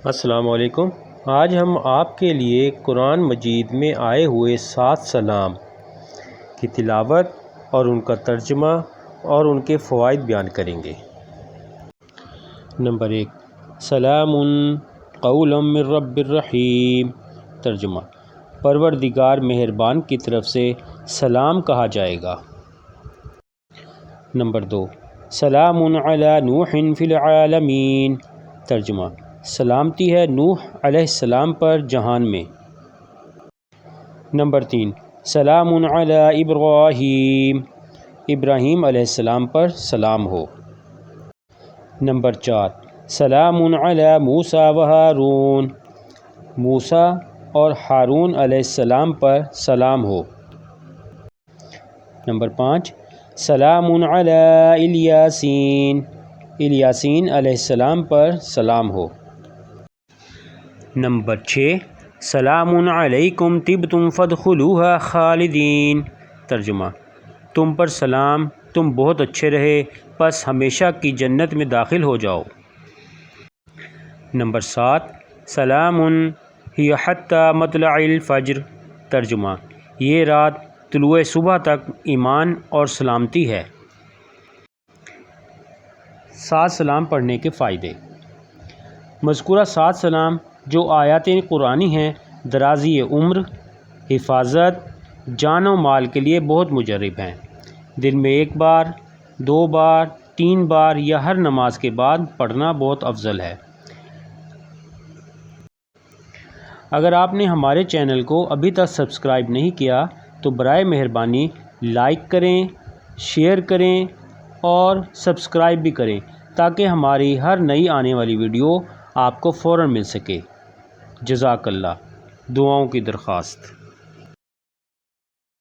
السلام علیکم۔ آج ہم آپ کے لیے قرآن مجید میں آئے ہوئے 7 سلام کی تلاوت اور ان کا ترجمہ اور ان کے فوائد بیان کریں گے۔ نمبر 1، سلام قولا من رب الرحیم۔ ترجمہ: پروردگار مہربان کی طرف سے سلام کہا جائے گا۔ نمبر 2، سلام علی نوح فی العالمین۔ ترجمہ: سلامتی ہے نوح علیہ السلام پر جہان میں۔ نمبر 3، سلام علی ابراہیم۔ ابراہیم علیہ السلام پر سلام ہو۔ نمبر 4، سلام علی موسیٰ و ہارون۔ موسیٰ اور ہارون علیہ السلام پر سلام ہو۔ نمبر 5، سلام علی الیاسین۔ الیاسین علیہ السلام پر سلام ہو۔ نمبر 6، سلام علیکم طبتم فادخلوها خالدین۔ ترجمہ: تم پر سلام، تم بہت اچھے رہے، پس ہمیشہ کی جنت میں داخل ہو جاؤ۔ نمبر 7، سلام ہی حتی مطلع الفجر۔ ترجمہ: یہ رات طلوع صبح تک ایمان اور سلامتی ہے۔ 7 سلام پڑھنے کے فائدے۔ مذکورہ 7 سلام جو آیات قرآنی ہیں، درازی عمر، حفاظت، جان و مال کے لیے بہت مجرب ہیں۔ دن میں 1 بار، 2 بار، 3 بار یا ہر نماز کے بعد پڑھنا بہت افضل ہے۔ اگر آپ نے ہمارے چینل کو ابھی تک سبسکرائب نہیں کیا تو برائے مہربانی لائک کریں، شیئر کریں اور سبسکرائب بھی کریں تاکہ ہماری ہر نئی آنے والی ویڈیو آپ کو فوراً مل سکے۔ جزاک اللہ۔ دعاؤں کی درخواست۔